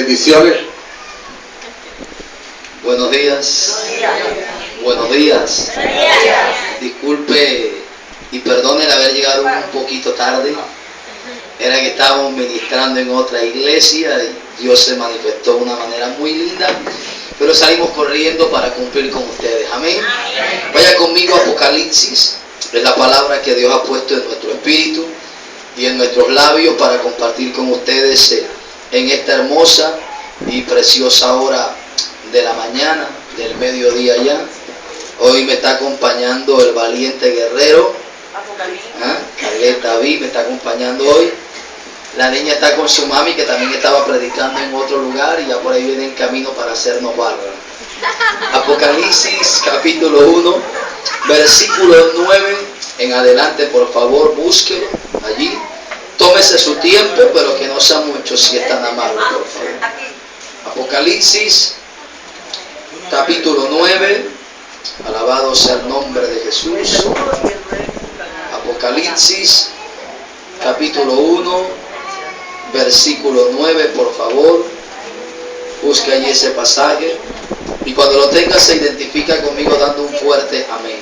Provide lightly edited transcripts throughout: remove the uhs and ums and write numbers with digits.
Bendiciones. Buenos días. Buenos días. Disculpe y perdone el haber llegado un poquito tarde. Era que estábamos ministrando en otra iglesia y Dios se manifestó de una manera muy linda, pero salimos corriendo para cumplir con ustedes. Amén. Vaya conmigo a Apocalipsis. Es la palabra que Dios ha puesto en nuestro espíritu y en nuestros labios para compartir con ustedes en esta hermosa y preciosa hora de la mañana, del mediodía ya. Hoy me está acompañando el valiente guerrero. David me está acompañando hoy. La niña está con su mami, que también estaba predicando en otro lugar, y ya por ahí viene en camino para hacernos barra. Apocalipsis capítulo 1, versículo 9 en adelante, por favor, búsquelo allí. Tómese su tiempo, pero que no sea mucho, si es tan amable, por favor. Apocalipsis capítulo 9, alabado sea el nombre de Jesús. Apocalipsis capítulo 1, versículo 9, por favor. Busca allí ese pasaje. Y cuando lo tenga, se identifica conmigo dando un fuerte amén.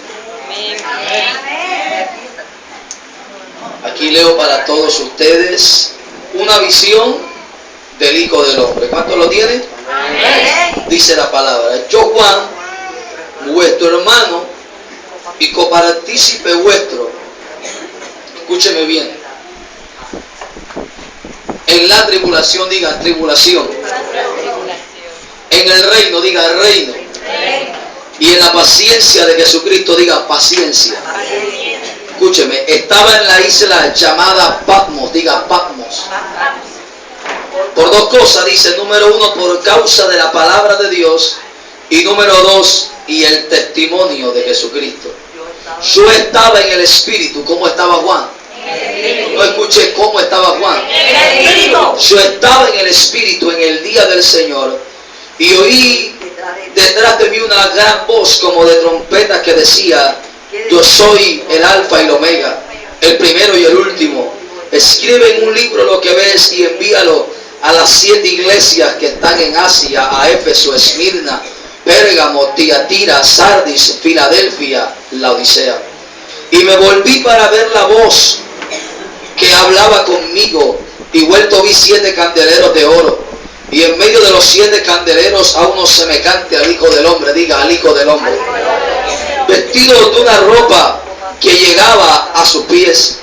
Aquí leo para todos ustedes una visión del Hijo del Hombre. ¿Cuántos lo tienen? Dice la palabra: yo, Juan, vuestro hermano y copartícipe vuestro, escúcheme bien, en la tribulación, diga tribulación, en el reino, diga reino, y en la paciencia de Jesucristo, diga paciencia. Escúcheme, estaba en la isla llamada Patmos, diga Patmos. Por dos cosas, dice: número uno, por causa de la palabra de Dios, y número dos, y el testimonio de Jesucristo. Yo estaba en el Espíritu. ¿Cómo estaba Juan? No escuché cómo estaba Juan. Yo estaba en el Espíritu en el día del Señor, y oí detrás de mí una gran voz como de trompeta que decía: yo soy el Alfa y el Omega, el primero y el último. Escribe en un libro lo que ves y envíalo a las 7 iglesias que están en Asia: a Éfeso, Esmirna, Pérgamo, Tiatira, Sardis, Filadelfia, Laodicea. Y me volví para ver la voz que hablaba conmigo, y vuelto vi 7 candeleros de oro, y en medio de los 7 candeleros a uno semejante al Hijo del Hombre, diga al Hijo del Hombre, vestido de una ropa que llegaba a sus pies,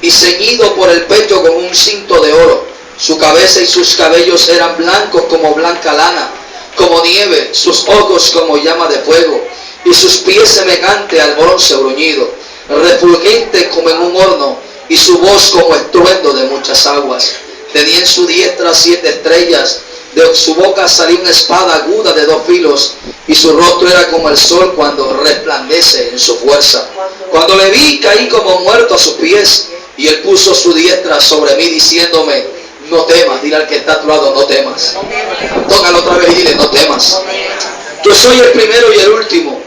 y ceñido por el pecho con un cinto de oro. Su cabeza y sus cabellos eran blancos como blanca lana, como nieve, sus ojos como llama de fuego, y sus pies semejante al bronce bruñido, refulgente como en un horno, y su voz como estruendo de muchas aguas. Tenía en su diestra 7 estrellas, de su boca salía una espada aguda de 2 filos, y su rostro era como el sol cuando resplandece en su fuerza. Cuando le vi, caí como muerto a sus pies, y él puso su diestra sobre mí, diciéndome: no temas. Dile al que está a tu lado: no temas. Tócalo otra vez y dile: no temas. Yo soy el primero y el último,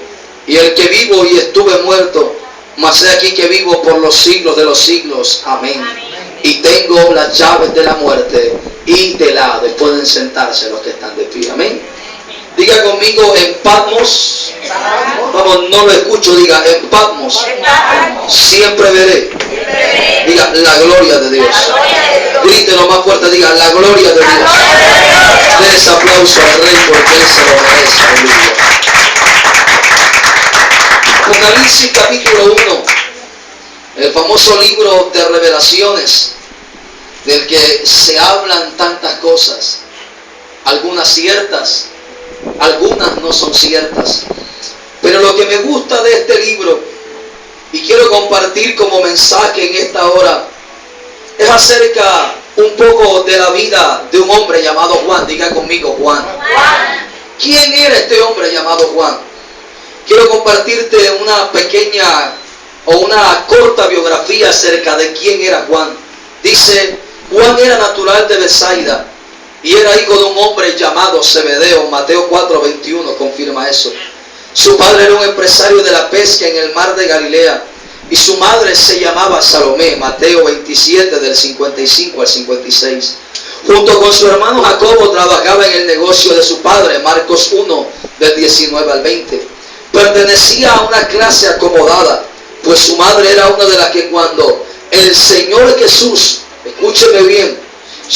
y el que vivo y estuve muerto, mas he aquí que vivo por los siglos de los siglos. Amén. Y tengo las llaves de la muerte y del Hades. Pueden sentarse los que están de pie. Amén. Diga conmigo: en Patmos. Vamos, no lo escucho. Diga: en Patmos siempre veré. Diga: la gloria de Dios. Grítelo más fuerte. Diga: la gloria de Dios. Den ese aplauso al Rey porque Él se lo merece. Aleluya. Apocalipsis capítulo 1, el famoso libro de revelaciones, del que se hablan tantas cosas, algunas ciertas, algunas no son ciertas. Pero lo que me gusta de este libro, y quiero compartir como mensaje en esta hora, es acerca un poco de la vida de un hombre llamado Juan. Diga conmigo: Juan. ¿Quién era este hombre llamado Juan? Quiero compartirte una pequeña o una corta biografía acerca de quién era Juan. Dice: Juan era natural de Betsaida y era hijo de un hombre llamado Zebedeo. Mateo 4:21 confirma eso. Su padre era un empresario de la pesca en el mar de Galilea, y su madre se llamaba Salomé. Mateo 27 del 55 al 56. Junto con su hermano Jacobo trabajaba en el negocio de su padre, Marcos 1, del 19 al 20. Pertenecía a una clase acomodada, pues su madre era una de las que cuando el Señor Jesús, escúcheme bien,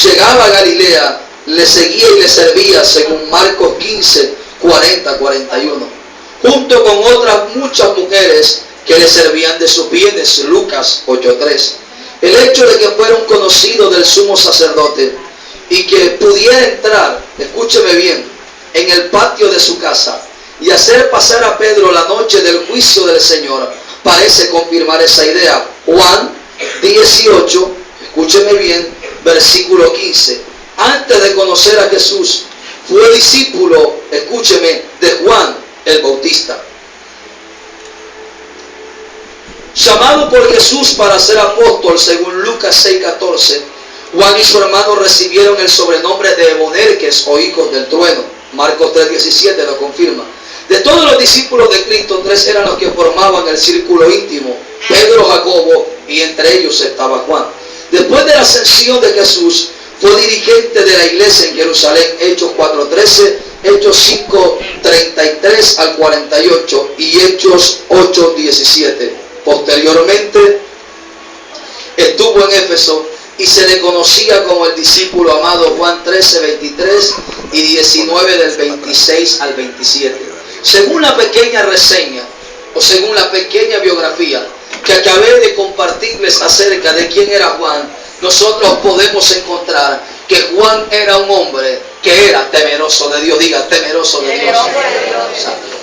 llegaba a Galilea, le seguía y le servía, según Marcos 15, 40, 41. Junto con otras muchas mujeres que le servían de sus bienes, Lucas 8:3. El hecho de que fuera un conocido del sumo sacerdote y que pudiera entrar, escúcheme bien, en el patio de su casa y hacer pasar a Pedro la noche del juicio del Señor, parece confirmar esa idea. Juan 18, escúcheme bien, versículo 15. Antes de conocer a Jesús, fue discípulo, escúcheme, de Juan el Bautista. Llamado por Jesús para ser apóstol, según Lucas 6:14, Juan y su hermano recibieron el sobrenombre de Boanerges o hijos del trueno. Marcos 3:17 lo confirma. De todos los discípulos de Cristo, 3 eran los que formaban el círculo íntimo: Pedro, Jacobo, y entre ellos estaba Juan. Después de la ascensión de Jesús, fue dirigente de la iglesia en Jerusalén, Hechos 4:13, Hechos 5:33 al 48 y Hechos 8:17. Posteriormente estuvo en Éfeso y se le conocía como el discípulo amado, Juan 13:23 y 19 del 26 al 27. Según la pequeña reseña o según la pequeña biografía que acabé de compartirles acerca de quién era Juan, nosotros podemos encontrar que Juan era un hombre que era temeroso de Dios. Diga, temeroso de Dios.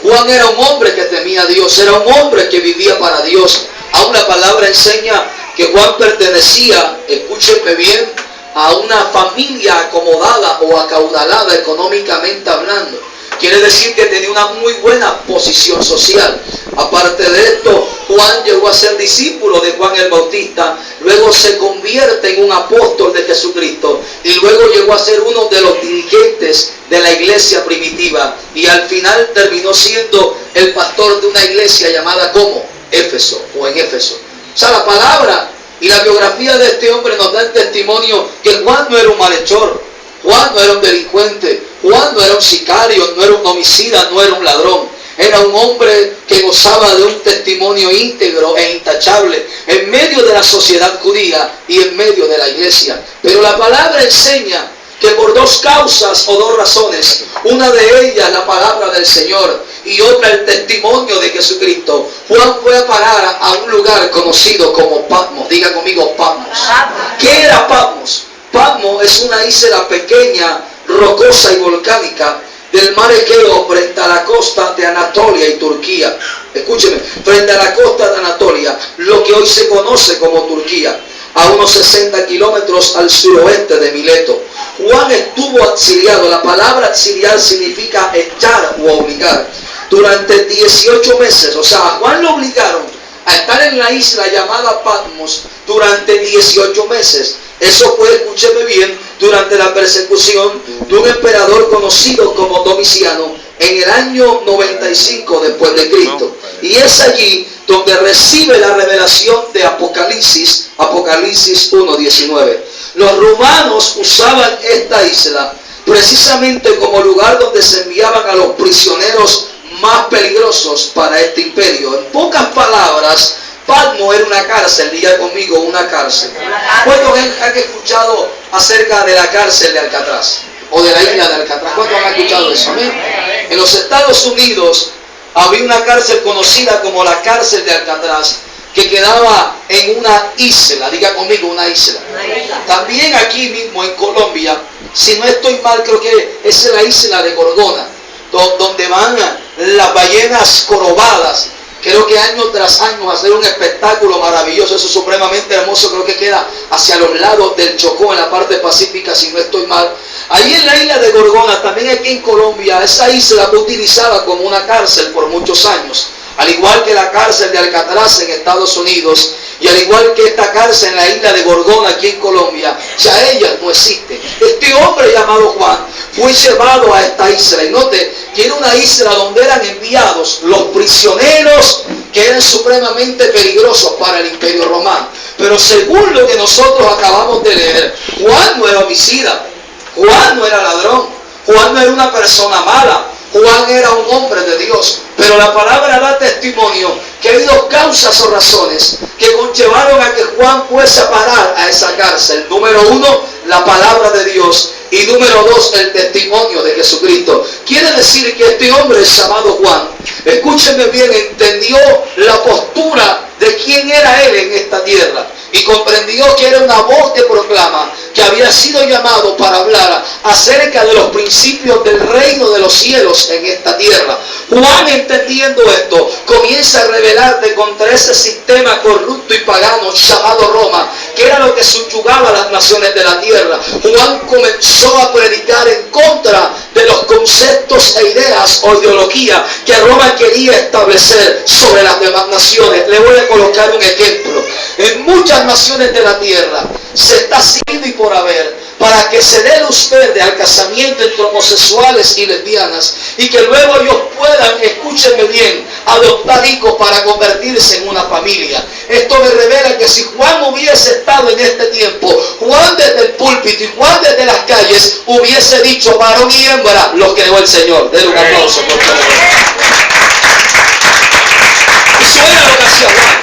Juan era un hombre que temía a Dios, era un hombre que vivía para Dios. Aún la palabra enseña que Juan pertenecía, escúcheme bien, a una familia acomodada o acaudalada económicamente hablando. Quiere decir que tenía una muy buena posición social. Aparte de esto, Juan llegó a ser discípulo de Juan el Bautista, luego se convierte en un apóstol de Jesucristo y luego llegó a ser uno de los dirigentes de la iglesia primitiva y al final terminó siendo el pastor de una iglesia llamada como Éfeso o en Éfeso. O sea, la palabra y la biografía de este hombre nos da el testimonio que Juan no era un malhechor, Juan no era un delincuente, Juan no era un sicario, no era un homicida, no era un ladrón. Era un hombre que gozaba de un testimonio íntegro e intachable en medio de la sociedad judía y en medio de la iglesia. Pero la palabra enseña que por 2 causas o 2 razones, una de ellas la palabra del Señor y otra el testimonio de Jesucristo, Juan fue a parar a un lugar conocido como Patmos. Diga conmigo, Patmos. ¿Qué era Patmos? Patmos es una isla pequeña, rocosa y volcánica del mar Egeo frente a la costa de Anatolia y Turquía. Escúcheme, frente a la costa de Anatolia, lo que hoy se conoce como Turquía, a unos 60 kilómetros al suroeste de Mileto. Juan estuvo exiliado. La palabra exiliar significa echar o obligar. Durante 18 meses, o sea, a Juan lo obligaron a estar en la isla llamada Patmos durante 18 meses. Eso fue, escúcheme bien, durante la persecución de un emperador conocido como Domiciano en el año 95 después de Cristo. Y es allí donde recibe la revelación de Apocalipsis, Apocalipsis 1:19. Los romanos usaban esta isla precisamente como lugar donde se enviaban a los prisioneros más peligrosos para este imperio. En pocas palabras, Patmos era una cárcel. Diga conmigo, una cárcel. ¿Cuántos han escuchado acerca de la cárcel de Alcatraz? O de la isla de Alcatraz. ¿Cuántos han escuchado eso? ¿Amén? En los Estados Unidos había una cárcel conocida como la cárcel de Alcatraz, que quedaba en una isla. Diga conmigo, una isla. También aquí mismo en Colombia, si no estoy mal, creo que es la isla de Gorgona, donde van las ballenas jorobadas. Creo que año tras año hacer un espectáculo maravilloso. Eso es supremamente hermoso. Creo que queda hacia los lados del Chocó, en la parte pacífica, si no estoy mal. Ahí en la isla de Gorgona, también aquí en Colombia, esa isla fue utilizada como una cárcel por muchos años. Al igual que la cárcel de Alcatraz en Estados Unidos, y al igual que esta cárcel en la isla de Gorgona aquí en Colombia, ya ella no existe. Este hombre llamado Juan fue llevado a esta isla, y note que era una isla donde eran enviados los prisioneros que eran supremamente peligrosos para el Imperio Romano. Pero según lo que nosotros acabamos de leer, Juan no era homicida, Juan no era ladrón. Juan no era una persona mala. Juan era un hombre de Dios. Pero la palabra da testimonio que hay dos causas o razones que conllevaron a que Juan fuese a parar a esa cárcel. Número uno, la palabra de Dios. Y número dos, el testimonio de Jesucristo. Quiere decir que este hombre llamado Juan, escúchenme bien, entendió la postura de quién era él en esta tierra. Y comprendió que era una voz que proclama que había sido llamado para hablar acerca de los principios del reino de los cielos en esta tierra. Juan, entendiendo esto, comienza a rebelarte contra ese sistema corrupto y pagano llamado Roma, que era lo que subyugaba a las naciones de la tierra. Juan comenzó a predicar en contra de los conceptos e ideas o ideología que Roma quería establecer sobre las demás naciones. Le voy a colocar un ejemplo. En muchas naciones de la tierra se está haciendo y por haber para que se dé luz verde al casamiento entre homosexuales y lesbianas y que luego ellos puedan, escúchenme bien, adoptar hijos para convertirse en una familia. Esto me revela que si Juan hubiese estado en este tiempo, Juan desde el púlpito y Juan desde las calles hubiese dicho varón y hembra, los creó el Señor. Denle un aplauso, por favor. Eso era lo que hacía Juan.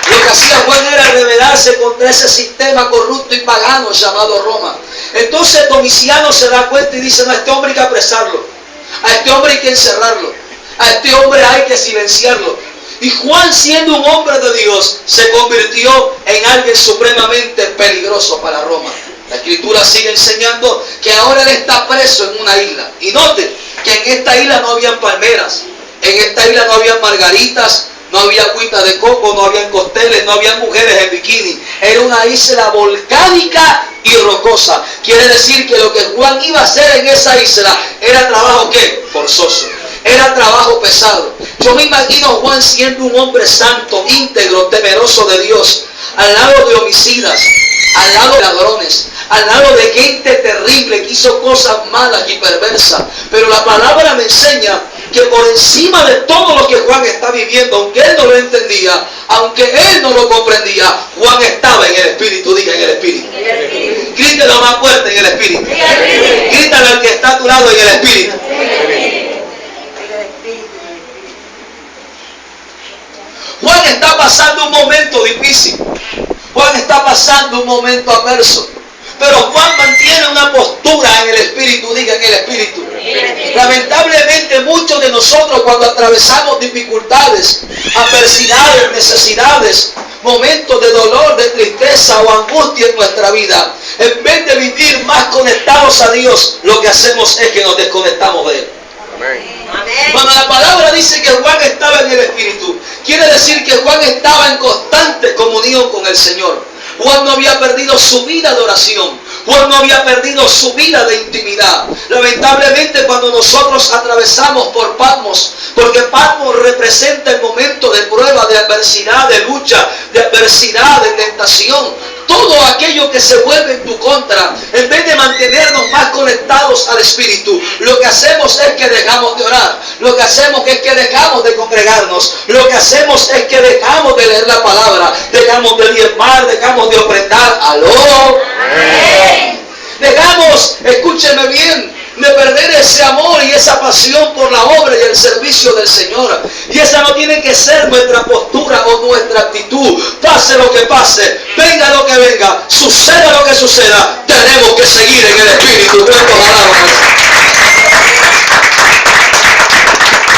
Lo que hacía Juan era rebelarse contra ese sistema corrupto y pagano llamado Roma. Entonces Domiciano se da cuenta y dice, no, a este hombre hay que apresarlo, a este hombre hay que encerrarlo, a este hombre hay que silenciarlo. Y Juan, siendo un hombre de Dios, se convirtió en alguien supremamente peligroso para Roma. La Escritura sigue enseñando que ahora él está preso en una isla. Y note que en esta isla no habían palmeras, en esta isla no habían margaritas, no había agüita de coco, no habían costeles, no había mujeres en bikini. Era una isla volcánica y rocosa. Quiere decir que lo que Juan iba a hacer en esa isla era trabajo, ¿qué? Forzoso. Era trabajo pesado. Yo me imagino a Juan siendo un hombre santo, íntegro, temeroso de Dios, al lado de homicidas, al lado de ladrones, al lado de gente terrible que hizo cosas malas y perversas. Pero la palabra me enseña que por encima de todo lo que Juan está viviendo, aunque él no lo entendía, aunque él no lo comprendía, Juan estaba en el Espíritu. Diga, en el Espíritu. Grítelo más fuerte, en el Espíritu. Grítale al que está a tu lado, en el Espíritu. Juan está pasando un momento difícil. Juan está pasando un momento adverso. Pero Juan mantiene una postura en el Espíritu. Diga, en el Espíritu. Lamentablemente muchos de nosotros, cuando atravesamos dificultades, adversidades, necesidades, momentos de dolor, de tristeza o angustia en nuestra vida, en vez de vivir más conectados a Dios, lo que hacemos es que nos desconectamos de Él. Cuando la palabra dice que Juan estaba en el Espíritu, quiere decir que Juan estaba en constante comunión con el Señor. Juan no había perdido su vida de oración. Juan no había perdido su vida de intimidad. Lamentablemente, cuando nosotros atravesamos por Patmos, porque Patmos representa el momento de prueba, de adversidad, de lucha, de adversidad, de tentación, todo aquello que se vuelve en tu contra, en vez de mantenernos más conectados al Espíritu, lo que hacemos es que dejamos de orar, lo que hacemos es que dejamos de congregarnos, lo que hacemos es que dejamos de leer la palabra, dejamos de diezmar, dejamos de ofrendar. ¡Aló! ¡Amén! Dejamos, escúcheme bien, de perder ese amor y esa pasión por la obra y el servicio del Señor. Y esa no tiene que ser nuestra postura o nuestra actitud. Pase lo que pase, venga lo que venga, suceda lo que suceda, tenemos que seguir en el Espíritu. ¿Cuántos alaban?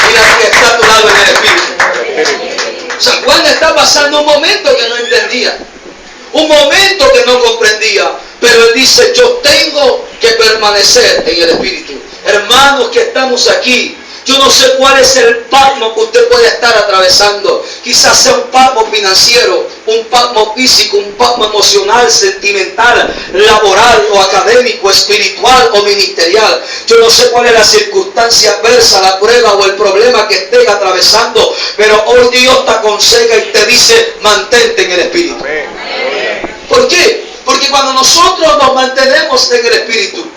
Mira que está a tu lado en el Espíritu. San Juan está pasando un momento que no entendía, un momento que no comprendía. Pero él dice, yo tengo que permanecer en el Espíritu. Hermanos que estamos aquí, yo no sé cuál es el Patmos que usted puede estar atravesando. Quizás sea un Patmos financiero, un Patmos físico, un Patmos emocional, sentimental, laboral o académico, espiritual o ministerial. Yo no sé cuál es la circunstancia adversa, la prueba o el problema que estés atravesando. Pero hoy Dios te aconseja y te dice, mantente en el Espíritu. ¿Por qué? Porque cuando nosotros nos mantenemos en el Espíritu,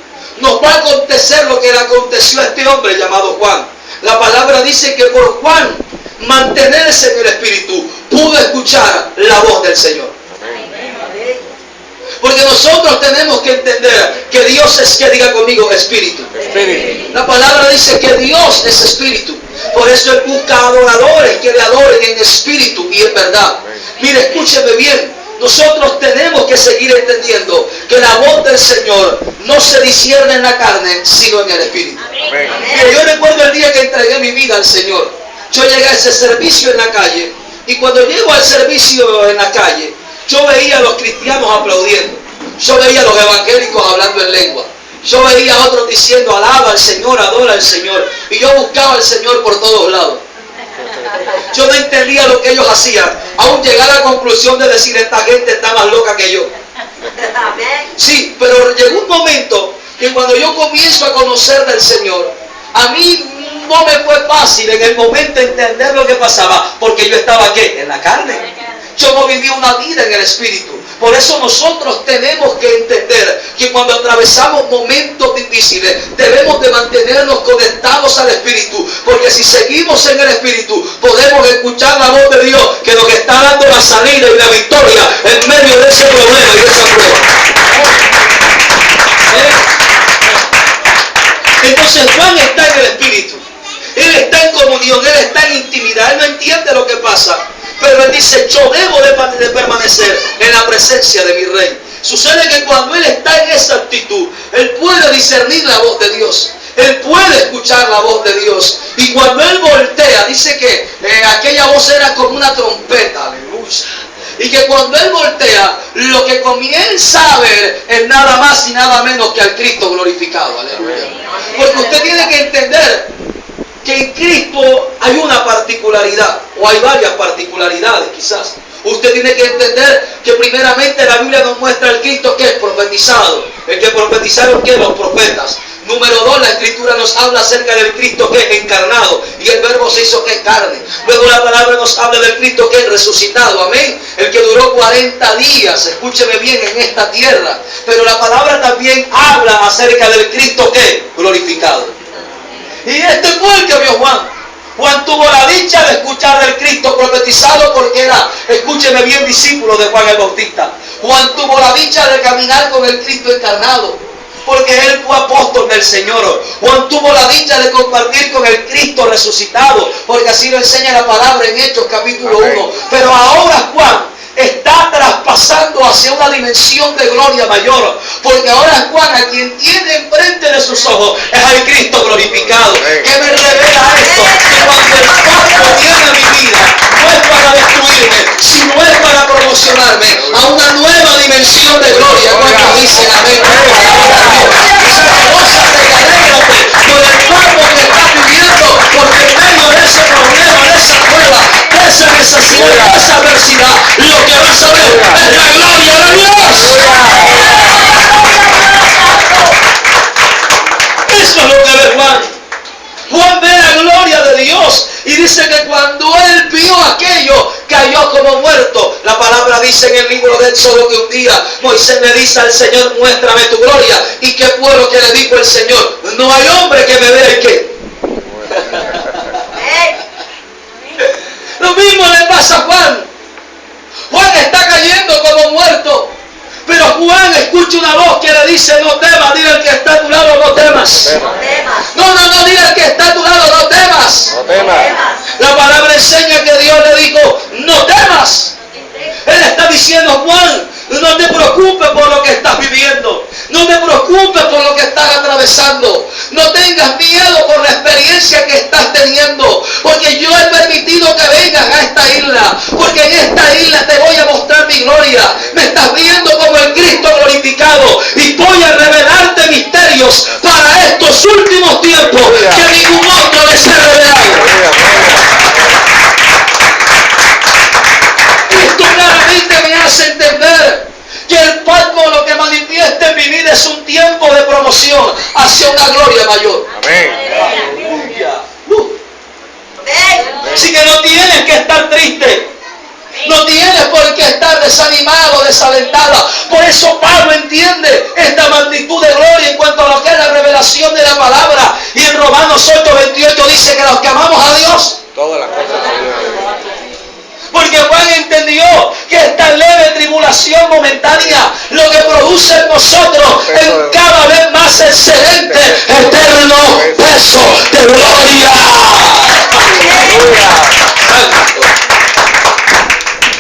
nos va a acontecer lo que le aconteció a este hombre llamado Juan. La palabra dice que por Juan mantenerse en el Espíritu, pudo escuchar la voz del Señor. Porque nosotros tenemos que entender que Dios es, que diga conmigo, espíritu. La palabra dice que Dios es espíritu. Por eso Él busca adoradores que le adoren en espíritu y en verdad. Mire, escúcheme bien. Nosotros tenemos que seguir entendiendo que la voz del Señor no se discierne en la carne, sino en el espíritu. Mire, yo recuerdo el día que entregué mi vida al Señor. Yo llegué a ese servicio en la calle. Y cuando llego al servicio en la calle, yo veía a los cristianos aplaudiendo. Yo veía a los evangélicos hablando en lengua. Yo veía a otros diciendo, alaba al Señor, adora al Señor. Y yo buscaba al Señor por todos lados. Yo no entendía lo que ellos hacían. Aún llegué a la conclusión de decir, esta gente está más loca que yo. Sí, pero llegó un momento que cuando yo comienzo a conocer del Señor, a mí no me fue fácil en el momento entender lo que pasaba, porque yo estaba ¿qué? En la carne. Yo no viví una vida en el espíritu. Por eso nosotros tenemos que entender que cuando atravesamos momentos difíciles debemos de mantenernos conectados al espíritu, porque si seguimos en el espíritu podemos escuchar la voz de Dios que nos está dando la salida y la victoria en medio de ese problema y de esa prueba. Entonces Juan está en el espíritu, él está en comunión, él está en intimidad, él no entiende lo que pasa. Pero él dice, yo debo de permanecer en la presencia de mi rey. Sucede que cuando él está en esa actitud, él puede discernir la voz de Dios. Él puede escuchar la voz de Dios. Y cuando él voltea, dice que aquella voz era como una trompeta. Aleluya. Y que cuando él voltea, lo que comienza a ver es nada más y nada menos que al Cristo glorificado. Aleluya. Porque usted tiene que entender que en Cristo hay una particularidad, o hay varias particularidades quizás. Usted tiene que entender que primeramente la Biblia nos muestra al Cristo que es profetizado. El que profetizaron que los profetas. Número 2, la Escritura nos habla acerca del Cristo que es encarnado. Y el verbo se hizo que es carne. Luego la palabra nos habla del Cristo que es resucitado. Amén. El que duró 40 días, escúcheme bien, en esta tierra. Pero la palabra también habla acerca del Cristo que es glorificado. Y este fue el que vio Juan. Juan tuvo la dicha de escuchar del Cristo profetizado porque era, escúcheme bien, discípulo de Juan el Bautista. Juan tuvo la dicha de caminar con el Cristo encarnado porque él fue apóstol del Señor. Juan tuvo la dicha de compartir con el Cristo resucitado porque así lo enseña la palabra en Hechos capítulo 1. Pero ahora Juan está traspasando hacia una dimensión de gloria mayor, porque ahora Juan, a quien tiene enfrente de sus ojos, es al Cristo glorificado. ¿Qué me revela esto? Que cuando el Padre viene a mi vida, no es para destruirme, sino es para promocionarme a una nueva dimensión de gloria. ¿Cuántos dicen amén? Gózate y alégrate por el cuerpo que estás viviendo, porque en medio de ese problema, de esa prueba, de esa necesidad, de esa adversidad, lo que vas a ver es la gloria de Dios. Eso es lo que ve Juan. Juan ve la gloria de Dios y dice que cuando él vio aquello, cayó como muerto. La palabra dice en el libro de Éxodo que un día Moisés le dice al Señor, muéstrame tu gloria. ¿Y qué fue lo que le dijo el Señor? No hay hombre que me vea y que... Lo mismo le pasa a Juan. Juan está cayendo como muerto. Pero Juan escucha una voz que le dice, no temas. Dile al que está a tu lado, no temas. No, dile al que está a tu lado, no temas. No temas. La palabra enseña que Dios le dijo, no temas. Él está diciendo, Juan, no te preocupes por lo que estás viviendo. No te preocupes por lo que estás atravesando. No tengas miedo por la experiencia que estás teniendo. Porque yo he permitido que vengas a esta isla. Porque en esta isla te voy a mostrar mi gloria. Me estás viendo como el Cristo glorificado. Y voy a revelarte misterios para estos últimos tiempos que ningún otro les ha revelado. Esto claramente me hace entender que el Patmos lo que manifiesta en mi vida es un tiempo de promoción hacia una gloria mayor. Amén. Así que no tienes que estar triste. No tienes por qué estar desanimado, desalentada. Por eso Pablo entiende esta magnitud de gloria en cuanto a lo que es la revelación de la palabra. Y en Romanos 8:28 dice que los que amamos a Dios, todas las cosas. Porque Juan entendió no, que esta leve tribulación momentánea lo que produce en nosotros es cada vez más excelente, eterno peso de gloria.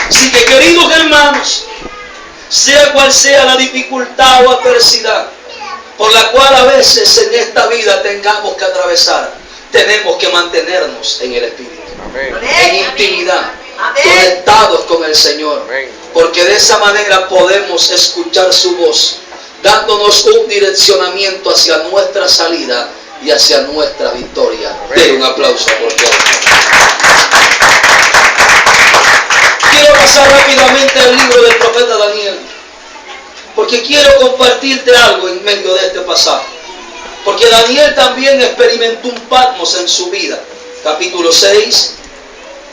Así que, queridos hermanos, sea cual sea la dificultad o adversidad por la cual a veces en esta vida tengamos que atravesar, tenemos que mantenernos en el Espíritu, en intimidad, conectados con el Señor, porque de esa manera podemos escuchar su voz, dándonos un direccionamiento hacia nuestra salida y hacia nuestra victoria. Den un aplauso por Dios. Quiero pasar rápidamente al libro del profeta Daniel, porque quiero compartirte algo en medio de este pasaje. Porque Daniel también experimentó un Patmos en su vida. Capítulo 6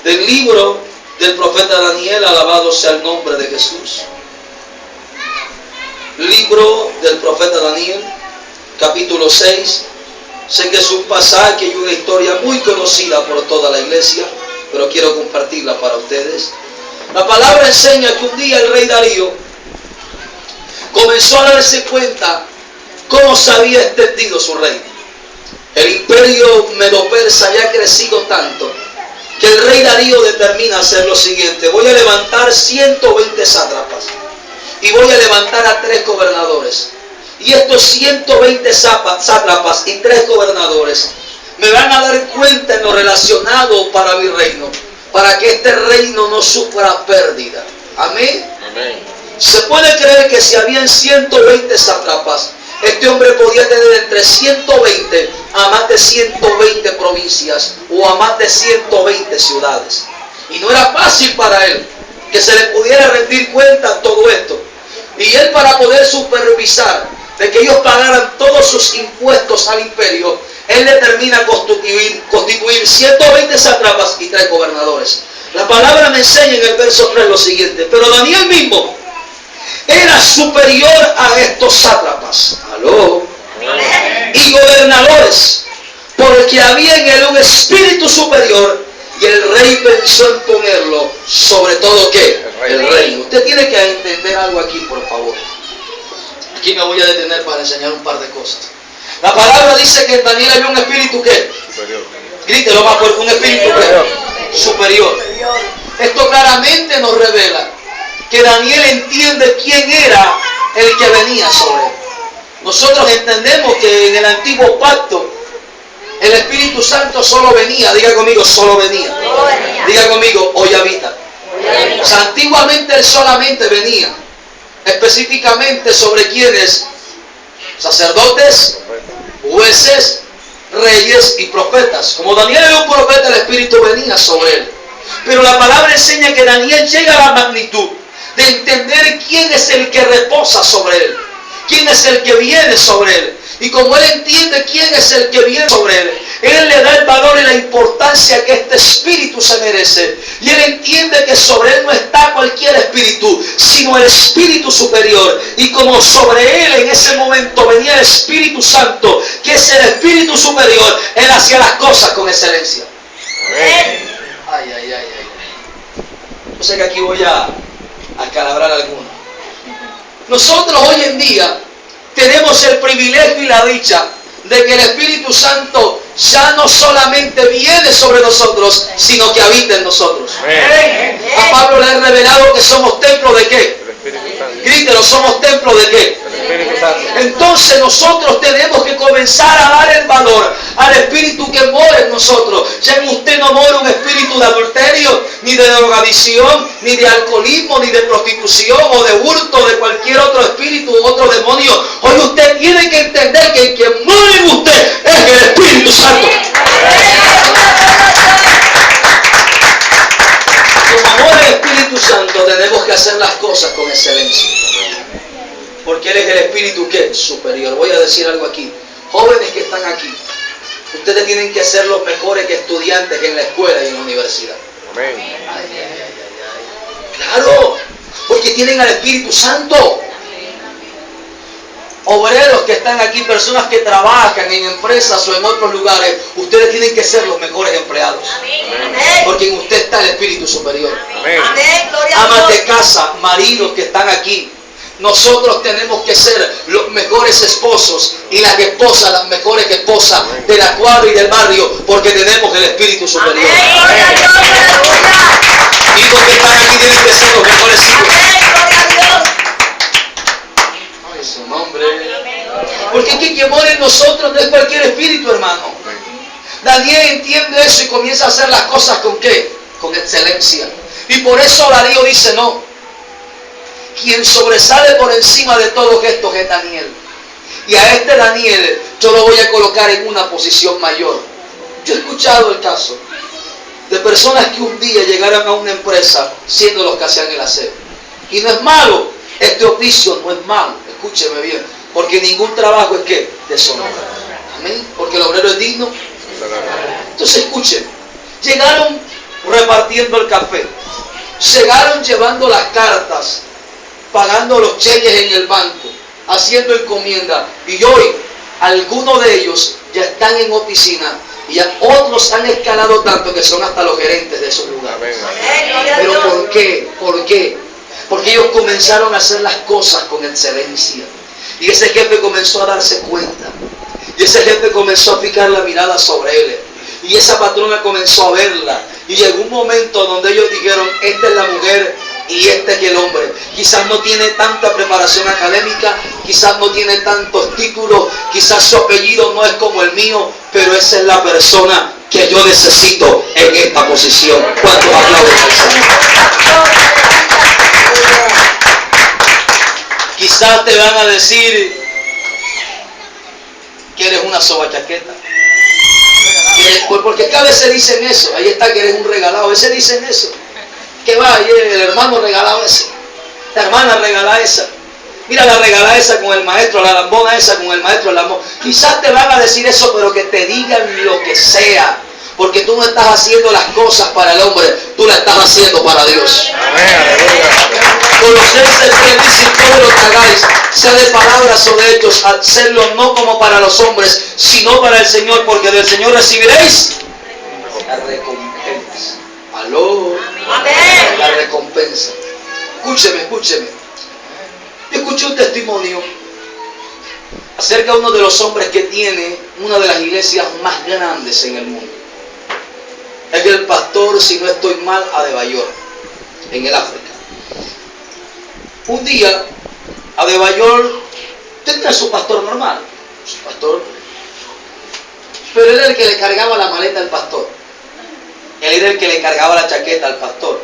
del libro del profeta Daniel, alabado sea el nombre de Jesús. Libro del profeta Daniel, capítulo 6. Sé que es un pasaje y una historia muy conocida por toda la iglesia, pero quiero compartirla para ustedes. La palabra enseña que un día el rey Darío comenzó a darse cuenta cómo se había extendido su reino. El imperio medo-persa había crecido tanto que el rey Darío determina hacer lo siguiente: voy a levantar 120 sátrapas y voy a levantar a 3 gobernadores. Y estos 120 sátrapas y 3 gobernadores me van a dar cuenta en lo relacionado para mi reino, para que este reino no sufra pérdida. Amén. Amén. Se puede creer que si habían 120 sátrapas, este hombre podía tener entre 120 a más de 120 provincias o a más de 120 ciudades. Y no era fácil para él que se le pudiera rendir cuenta a todo esto. Y él, para poder supervisar de que ellos pagaran todos sus impuestos al imperio, él determina constituir 120 sátrapas y 3 gobernadores. La palabra me enseña en el verso 3 lo siguiente: pero Daniel mismo era superior a estos sátrapas, y gobernadores, porque había en él un espíritu superior, y el rey pensó en ponerlo sobre todo ¿qué? El reino. Usted tiene que entender algo aquí, por favor. Aquí me voy a detener para enseñar un par de cosas. La palabra dice que en Daniel había un espíritu ¿qué? Superior. Grítelo más fuerte: un espíritu ¿qué? Superior. Esto claramente nos revela que Daniel entiende quién era el que venía sobre él. Nosotros entendemos que en el antiguo pacto el Espíritu Santo solo venía, diga conmigo, solo venía. Diga conmigo, hoy habita. O sea, antiguamente él solamente venía específicamente sobre quienes: sacerdotes, jueces, reyes y profetas. Como Daniel era un profeta, el Espíritu venía sobre él. Pero la palabra enseña que Daniel llega a la magnitud de entender quién es el que reposa sobre él, quién es el que viene sobre él. Y como él entiende quién es el que viene sobre él, él le da el valor y la importancia que este espíritu se merece. Y él entiende que sobre él no está cualquier espíritu, sino el Espíritu superior. Y como sobre él en ese momento venía el Espíritu Santo, que es el Espíritu superior, él hacía las cosas con excelencia. Amén. Ay. Yo sé que aquí voy a calabrar algunos. Nosotros hoy en día tenemos el privilegio y la dicha de que el Espíritu Santo ya no solamente viene sobre nosotros, sino que habita en nosotros. Amén. A Pablo le ha revelado que somos templo de ¿qué? Grítelo, somos templo de ¿qué? Entonces nosotros tenemos que comenzar a dar el valor al espíritu que mora en nosotros. Ya en usted no mora un espíritu de adulterio, ni de drogadicción, ni de alcoholismo, ni de prostitución o de hurto, de cualquier otro espíritu u otro demonio. Hoy usted tiene que entender que el que mora en usted es el Espíritu Santo. Como mora el Espíritu Santo, tenemos que hacer las cosas con excelencia. Porque Él es el Espíritu ¿qué? Superior. Voy a decir algo aquí. Jóvenes que están aquí, ustedes tienen que ser los mejores que estudiantes en la escuela y en la universidad. Amén. Ay. Claro, porque tienen al Espíritu Santo. obreros que están aquí, personas que trabajan en empresas o en otros lugares, ustedes tienen que ser los mejores empleados. Porque en usted está el Espíritu Superior. Amas de casa, maridos que están aquí, nosotros tenemos que ser los mejores esposos y las esposas, las mejores esposas de la cuadra y del barrio, porque tenemos el Espíritu Superior. Hijos que están aquí tienen que ser los mejores hijos. Ay, su nombre. Porque es que quien mora en nosotros no es cualquier espíritu, hermano. Daniel entiende eso y comienza a hacer las cosas ¿con qué? Con excelencia. Y por eso Darío dice, no, quien sobresale por encima de todos estos es Daniel. Y a este Daniel yo lo voy a colocar en una posición mayor. Yo he escuchado el caso de personas que un día llegaron a una empresa siendo los que hacían el aseo. Y no es malo, este oficio no es malo, escúcheme bien, porque ningún trabajo es ¿qué? Deshonra. Amén. Porque el obrero es digno. Entonces escuchen, llegaron repartiendo el café, llegaron llevando las cartas, pagando los cheques en el banco, haciendo encomienda, y hoy algunos de ellos ya están en oficina y ya otros han escalado tanto que son hasta los gerentes de esos lugares. ¿Pero por qué? ¿Por qué? Porque ellos comenzaron a hacer las cosas con excelencia. Y ese jefe comenzó a darse cuenta. Y ese jefe comenzó a fijar la mirada sobre él. Y esa patrona comenzó a verla. Y llegó un momento donde ellos dijeron, esta es la mujer y este es el hombre. Quizás no tiene tanta preparación académica, quizás no tiene tantos títulos, quizás su apellido no es como el mío, pero esa es la persona que yo necesito en esta posición. ¿Cuántos aplauden al Señor? Quizás te van a decir que eres una sobachaqueta. Porque cada vez se dicen eso. Ahí está que eres un regalado. A veces dicen eso. Que va, el hermano regalado ese. La hermana regala esa. Mira la regalada esa con el maestro, la lambona esa con el maestro, el lambón. Quizás te van a decir eso, pero que te digan lo que sea. Porque tú no estás haciendo las cosas para el hombre, tú las estás haciendo para Dios. Colosenses 3 dice, todo lo que hagáis, sea de palabras o de hechos, hacerlo no como para los hombres, sino para el Señor, porque del Señor recibiréis la recompensa. Aló. Amén. La recompensa. Escúcheme, escúcheme. Yo escuché un testimonio acerca de uno de los hombres que tiene una de las iglesias más grandes en el mundo. Es el pastor, si no estoy mal, Adebayor, en el África. Un día, Adebayor tenía su pastor normal, su pastor, pero él era el que le cargaba la maleta al pastor. Él era el que le cargaba la chaqueta al pastor.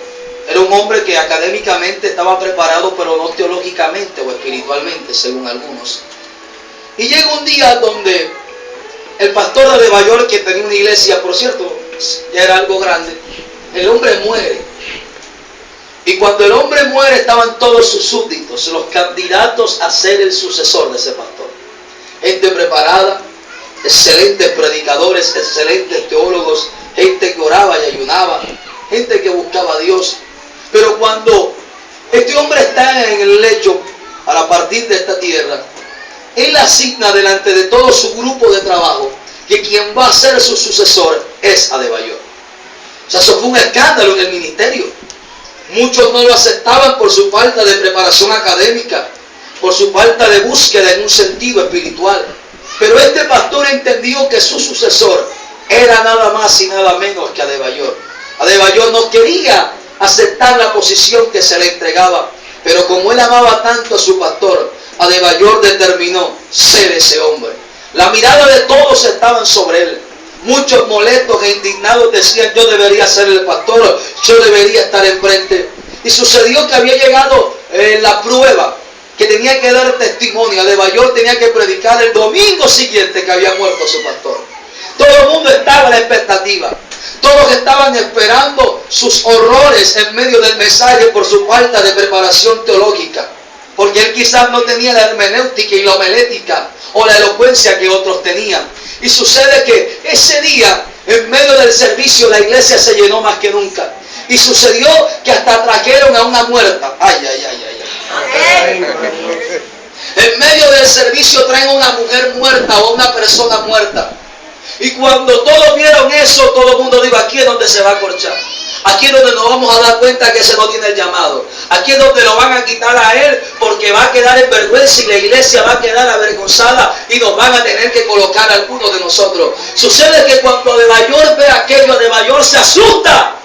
Era un hombre que académicamente estaba preparado, pero no teológicamente o espiritualmente, según algunos. Y llega un día donde el pastor de Adebayor, que tenía una iglesia, por cierto, ya era algo grande, el hombre muere. Y cuando el hombre muere estaban todos sus súbditos, los candidatos a ser el sucesor de ese pastor. Gente preparada, excelentes predicadores, excelentes teólogos, gente que oraba y ayunaba, gente que buscaba a Dios. Pero cuando este hombre está en el lecho para partir de esta tierra, él asigna delante de todo su grupo de trabajo que quien va a ser su sucesor es Adebayor. O sea, eso fue un escándalo en el ministerio. Muchos no lo aceptaban por su falta de preparación académica, por su falta de búsqueda en un sentido espiritual. Pero este pastor entendió que su sucesor era nada más y nada menos que Adebayor. Adebayor no quería aceptar la posición que se le entregaba, pero como él amaba tanto a su pastor, Adebayor determinó ser ese hombre. La mirada de todos estaban sobre él. Muchos molestos e indignados decían, yo debería ser el pastor, yo debería estar enfrente. Y sucedió que había llegado la prueba, que tenía que dar testimonio. Adebayor tenía que predicar el domingo siguiente que había muerto su pastor. Todo el mundo estaba en la expectativa. Todos estaban esperando sus horrores en medio del mensaje por su falta de preparación teológica. Porque él quizás no tenía la hermenéutica y la homilética o la elocuencia que otros tenían. Y sucede que ese día, en medio del servicio, la iglesia se llenó más que nunca. Y sucedió que hasta trajeron a una muerta. Ay, ay, ay, ay, ay. En medio del servicio traen una mujer muerta o una persona muerta. Y cuando todos vieron eso, todo el mundo dijo, aquí es donde se va a corchar. Aquí es donde nos vamos a dar cuenta que ese no tiene el llamado. Aquí es donde lo van a quitar a él porque va a quedar en vergüenza y la iglesia va a quedar avergonzada y nos van a tener que colocar a algunos de nosotros. Sucede que cuando Adebayor ve aquello, Adebayor se asusta.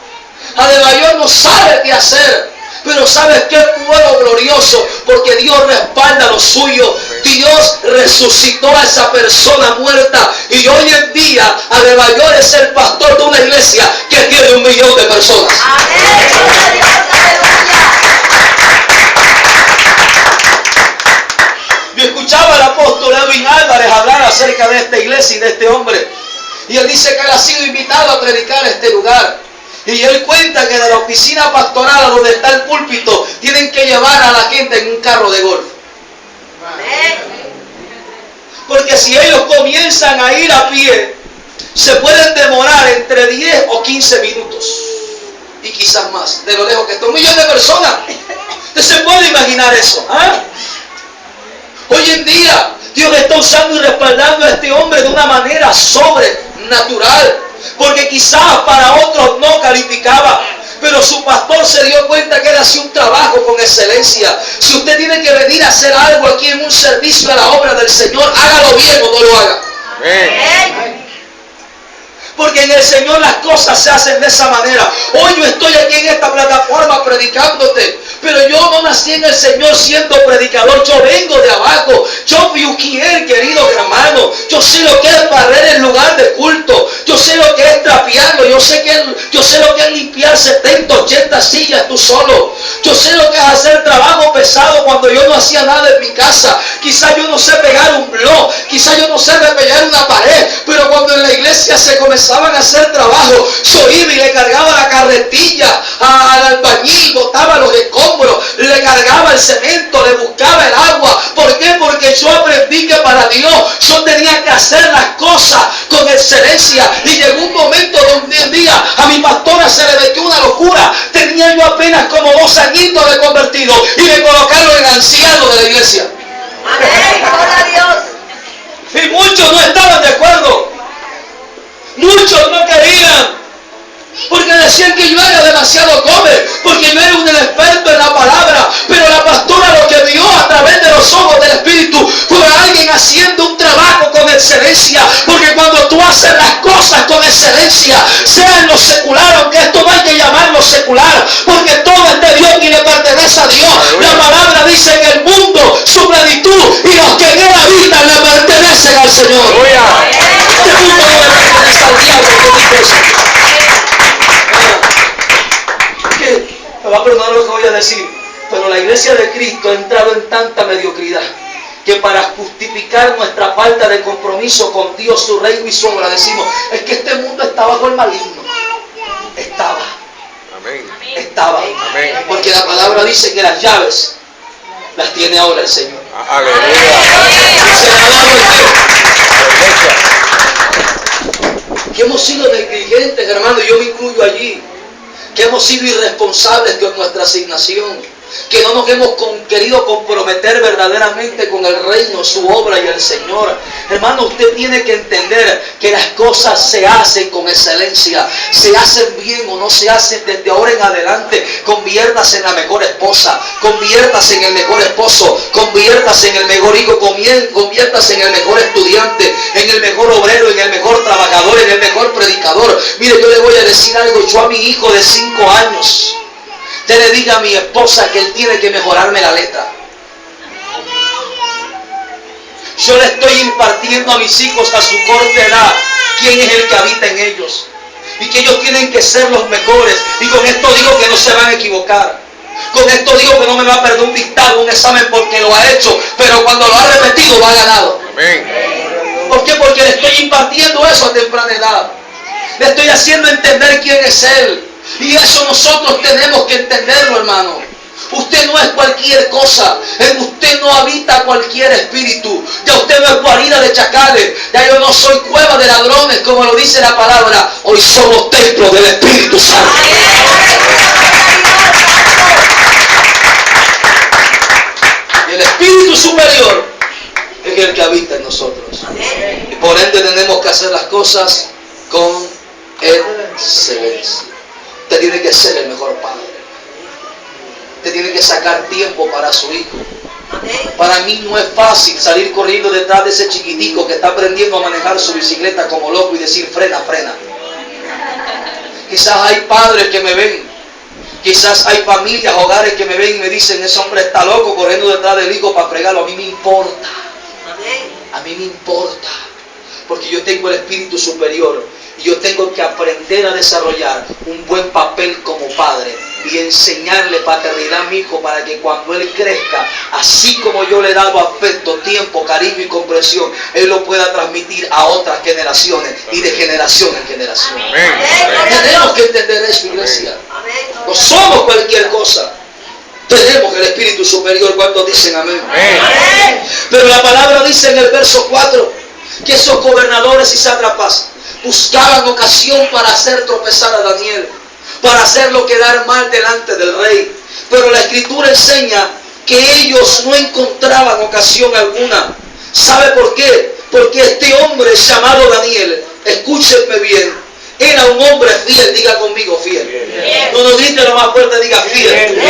Adebayor no sabe qué hacer. Pero ¿sabes qué? Fue lo glorioso, porque Dios respalda lo suyo. Dios resucitó a esa persona muerta. Y hoy en día Adebayor es el pastor de una iglesia que tiene 1 millón de personas. ¡Amén! Yo escuchaba al apóstol Edwin Álvarez hablar acerca de esta iglesia y de este hombre. Y él dice que él ha sido invitado a predicar a este lugar. Y él cuenta que de la oficina pastoral a donde está el púlpito tienen que llevar a la gente en un carro de golf. Porque si ellos comienzan a ir a pie, se pueden demorar entre 10 o 15 minutos. Y quizás más, de lo lejos que está 1 millón de personas. ¿Usted se puede imaginar eso? Hoy en día Dios está usando y respaldando a este hombre de una manera sobrenatural. Porque quizás para otros no calificaba, pero su pastor se dio cuenta que él hacía un trabajo con excelencia. Si usted tiene que venir a hacer algo aquí en un servicio a la obra del Señor, hágalo bien o no lo haga. Amén. Porque en el Señor las cosas se hacen de esa manera. Hoy yo estoy aquí en esta plataforma predicándote, pero yo no nací en el Señor siendo predicador. Yo vengo de abajo. Yo fui ujier, querido hermano. Yo sé lo que es barrer el lugar de culto. Yo sé lo que es trapearlo. Yo sé lo que es limpiar 70, 80 sillas tú solo. Yo sé lo que es hacer trabajo pesado cuando yo no hacía nada en mi casa. Quizás yo no sé pegar un blog. Quizás yo no sé repellar una pared. Pero cuando en la iglesia se comenzaban a hacer trabajo, yo iba y le cargaba la carretilla al albañil, botaba los escombros, le cargaba el cemento, le buscaba el agua. ¿Por qué? Porque yo aprendí que para Dios yo tenía que hacer las cosas con excelencia. Y llegó un momento donde un día a mi pastora se le metió una locura. Tenía yo apenas como 2 añitos de convertido y me colocaron en anciano de la iglesia. Amén, gloria a Dios. Y muchos no estaban de acuerdo. Muchos no querían. Porque decían que yo era demasiado joven, porque yo era un experto en la palabra. Pero la pastora lo que vio a través de los ojos del Espíritu fue alguien haciendo un trabajo con excelencia. Porque cuando tú haces las cosas con excelencia, sea en lo secular, aunque esto no hay que llamarlo secular, porque todo es de Dios y le pertenece a Dios. La palabra dice que el mundo, su plenitud y los que en él habitan le pertenecen al Señor. Este mundo no le pertenece al diablo, que dice eso. Me va a perdonar lo que voy a decir, pero la iglesia de Cristo ha entrado en tanta mediocridad que para justificar nuestra falta de compromiso con Dios, su reino y su obra, decimos, es que este mundo está bajo el maligno. Estaba. Porque la palabra dice que las llaves las tiene ahora el Señor. Que hemos sido negligentes, hermano, y yo me incluyo allí. Que hemos sido irresponsables con nuestra asignación, que no nos hemos querido comprometer verdaderamente con el reino, su obra y el Señor. Hermano, usted tiene que entender que las cosas se hacen con excelencia, se hacen bien o no se hacen desde ahora en adelante. Conviértase en la mejor esposa, conviértase en el mejor esposo, conviértase en el mejor hijo, conviértase en el mejor estudiante, en el mejor obrero, en el mejor trabajador, en el mejor predicador. Mire, yo le voy a decir algo. Yo a mi hijo de 5 años, te le diga a mi esposa que él tiene que mejorarme la letra. Yo le estoy impartiendo a mis hijos a su corta edad quién es el que habita en ellos. Y que ellos tienen que ser los mejores. Y con esto digo que no se van a equivocar. Con esto digo que no me va a perder un dictado, un examen porque lo ha hecho. Pero cuando lo ha repetido lo ha ganado. Amén. ¿Por qué? Porque le estoy impartiendo eso a temprana edad. Le estoy haciendo entender quién es Él. Y eso nosotros tenemos que entenderlo, hermano. Usted no es cualquier cosa. En usted no habita cualquier espíritu. Ya usted no es guarida de chacales. Ya yo no soy cueva de ladrones, como lo dice la palabra. Hoy somos templos del Espíritu Santo. Y el Espíritu espíritu superior es el que habita en nosotros. Y por ende tenemos que hacer las cosas con excelencia. Usted tiene que ser el mejor padre. Usted tiene que sacar tiempo para su hijo. Para mí no es fácil salir corriendo detrás de ese chiquitico que está aprendiendo a manejar su bicicleta como loco y decir frena, frena. Quizás hay padres que me ven, quizás hay familias, hogares que me ven y me dicen, ese hombre está loco corriendo detrás del hijo para fregarlo. A mí me importa. A mí me importa. Porque yo tengo el espíritu superior y yo tengo que aprender a desarrollar un buen papel como padre y enseñarle paternidad a mi hijo para que cuando él crezca, así como yo le he dado afecto, tiempo, cariño y comprensión, él lo pueda transmitir a otras generaciones y de generación en generación. Tenemos que entender eso, iglesia. No somos cualquier cosa. Tenemos el espíritu superior. ¿Cuántos dicen amén? Pero la palabra dice en el verso 4 que esos gobernadores y sátrapas buscaban ocasión para hacer tropezar a Daniel, para hacerlo quedar mal delante del rey. Pero la escritura enseña que ellos no encontraban ocasión alguna. ¿Sabe por qué? Porque este hombre llamado Daniel, escúchenme bien, era un hombre fiel. Diga conmigo fiel. No nos grite lo más fuerte, diga fiel.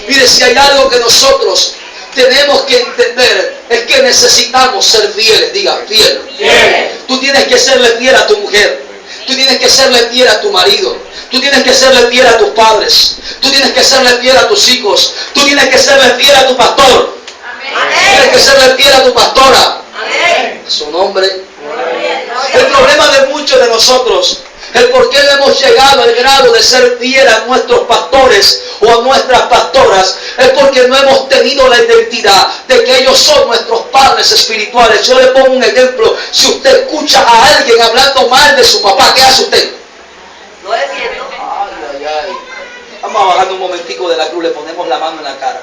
Mire, si hay algo que nosotros tenemos que entender es que necesitamos ser fieles. Diga fiel. Tú tienes que serle fiel a tu mujer. Tú tienes que serle fiel a tu marido. Tú tienes que serle fiel a tus padres. Tú tienes que serle fiel a tus hijos. Tú tienes que serle fiel a tu pastor. Tienes que serle fiel a tu pastora. A su nombre. El problema de muchos de nosotros, el por qué no hemos llegado al grado de ser fiel a nuestros pastores o a nuestras pastoras, es porque no hemos tenido la identidad de que ellos son nuestros padres espirituales. Yo le pongo un ejemplo. Si usted escucha a alguien hablando mal de su papá, ¿qué hace usted? No es cierto. Ay. Vamos a bajar un momentico de la cruz, le ponemos la mano en la cara,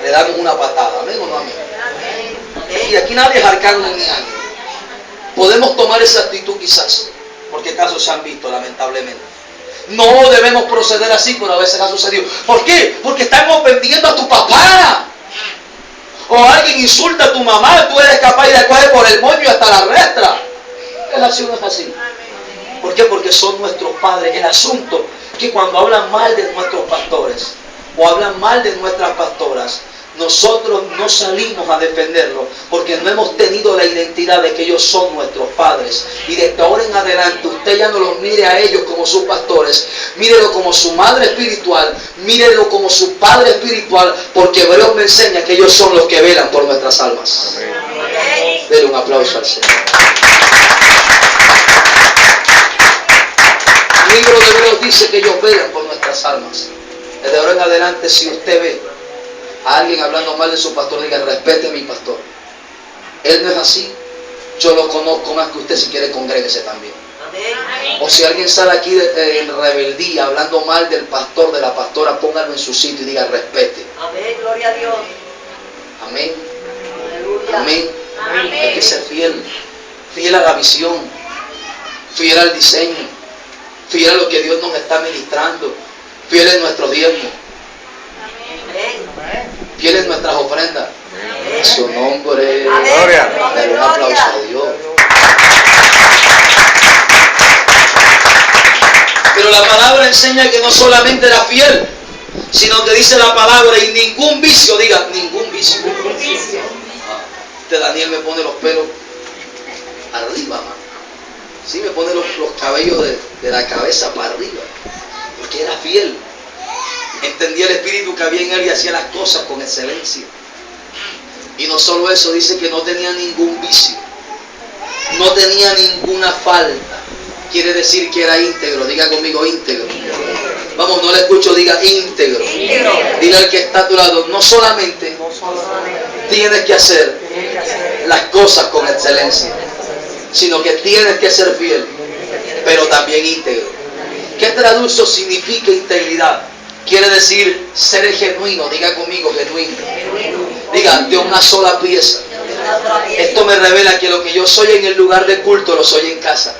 le damos una patada. ¿Amén o no amén? Y aquí nadie es arcano ni ángel. Podemos tomar esa actitud quizás, porque casos se han visto lamentablemente. No debemos proceder así, pero a veces ha sucedido. ¿Por qué? Porque están ofendiendo a tu papá. O alguien insulta a tu mamá, tú eres capaz de coger por el moño hasta la restra. El acción es así. ¿Por qué? Porque son nuestros padres. El asunto es que cuando hablan mal de nuestros pastores o hablan mal de nuestras pastoras, nosotros no salimos a defenderlo porque no hemos tenido la identidad de que ellos son nuestros padres. Y desde ahora en adelante usted ya no los mire a ellos como sus pastores, mírelo como su madre espiritual, mírelo como su padre espiritual, porque Hebreos me enseña que ellos son los que velan por nuestras almas. Denle un aplauso al Señor. El libro de Hebreos dice que ellos velan por nuestras almas. Desde ahora en adelante, si usted ve a alguien hablando mal de su pastor, diga, respete a mi pastor. Él no es así. Yo lo conozco más que usted. Si quiere, congréguese también. O si alguien sale aquí en rebeldía hablando mal del pastor, de la pastora, póngalo en su sitio y diga, respete. Amén, gloria a Dios. Amén. Aleluya. Amén. Hay que ser fiel. Fiel a la visión. Fiel al diseño. Fiel a lo que Dios nos está ministrando. Fiel en nuestro diezmo. Fiel en nuestras ofrendas. En su nombre. Gloria. Dale un aplauso a Dios. Pero la palabra enseña que no solamente era fiel, sino que dice la palabra, y ningún vicio, diga, ningún vicio. Este Daniel me pone los pelos arriba, man. Sí, me pone los cabellos de la cabeza para arriba, porque era fiel. Entendía el espíritu que había en él y hacía las cosas con excelencia. Y no solo eso, dice que no tenía ningún vicio, no tenía ninguna falta. Quiere decir que era íntegro. Diga conmigo, íntegro. Vamos, no le escucho, diga íntegro. Diga al que está a tu lado, no solamente tienes que hacer las cosas con excelencia, sino que tienes que ser fiel, pero también íntegro. ¿Qué traducción significa integridad? Quiere decir ser genuino. Diga conmigo, genuino. Diga, de una sola pieza. Esto me revela que lo que yo soy en el lugar de culto lo soy en casa.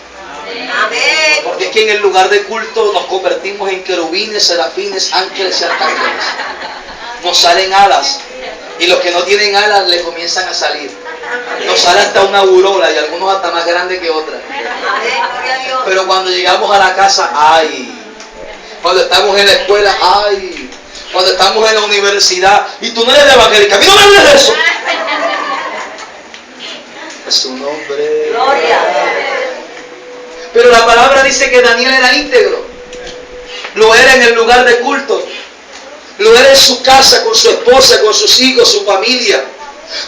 Porque es que en el lugar de culto nos convertimos en querubines, serafines, ángeles y arcángeles. Nos salen alas Y los que no tienen alas le comienzan a salir. Nos sale hasta una aurola y algunos hasta más grandes que otras. Pero cuando llegamos a la casa, ¡ay! Cuando estamos en la escuela, ¡ay! Cuando estamos en la universidad, y tú no eres de evangélica, ¡a mí no me hables de eso! Es su nombre. Gloria. Pero la palabra dice que Daniel era íntegro. Lo era en el lugar de culto. Lo era en su casa, con su esposa, con sus hijos, su familia.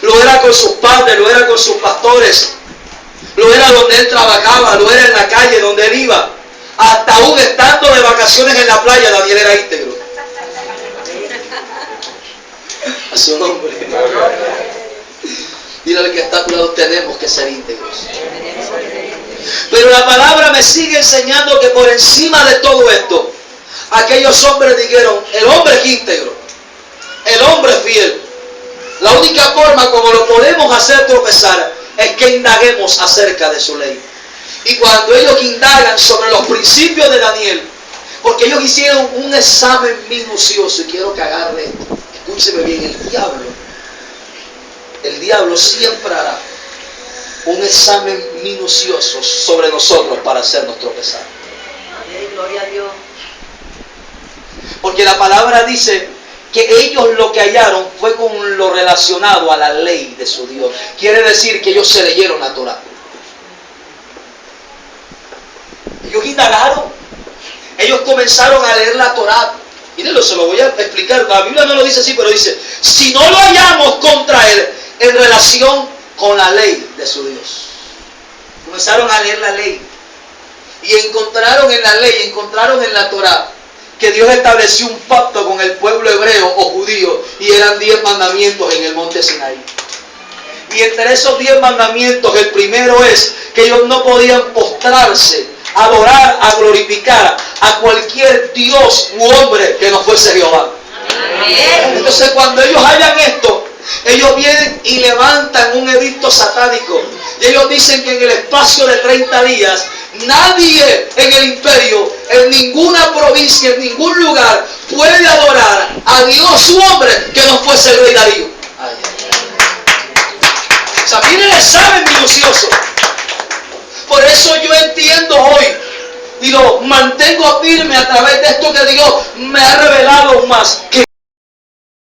Lo era con sus padres, lo era con sus pastores. Lo era donde él trabajaba, lo era en la calle donde él iba. Hasta aún estando de vacaciones en la playa, Daniel era íntegro. A su nombre. Dile al que está a tu lado, tenemos que ser íntegros. Pero la palabra me sigue enseñando que por encima de todo esto, aquellos hombres dijeron, el hombre es íntegro, el hombre es fiel. La única forma como lo podemos hacer tropezar es que indaguemos acerca de su ley. Y cuando ellos indagan sobre los principios de Daniel, porque ellos hicieron un examen minucioso, y quiero que agarre esto, escúcheme bien, el diablo siempre hará un examen minucioso sobre nosotros para hacernos tropezar. Amén, gloria a Dios. Porque la palabra dice que ellos lo que hallaron fue con lo relacionado a la ley de su Dios. Quiere decir que ellos se leyeron la Torá. Ellos indagaron. Ellos comenzaron a leer la Torá. Mírenlo, se lo voy a explicar. La Biblia no lo dice así, pero dice, si no lo hallamos contra él en relación con la ley de su Dios. Comenzaron a leer la ley. Y encontraron en la ley, encontraron en la Torá, que Dios estableció un pacto con el pueblo hebreo o judío, y eran 10 mandamientos en el monte Sinaí. Y entre esos 10 mandamientos, el primero es que ellos no podían postrarse, adorar, a glorificar a cualquier Dios u hombre que no fuese Jehová. Amén. Entonces cuando ellos hallan esto, ellos vienen y levantan un edicto satánico. Y ellos dicen que en el espacio de 30 días, nadie en el imperio, en ninguna provincia, en ningún lugar, puede adorar a Dios u hombre que no fuese el rey Darío. O sea, miren el examen minucioso. Por eso yo entiendo hoy y lo mantengo firme a través de esto que Dios me ha revelado aún más, que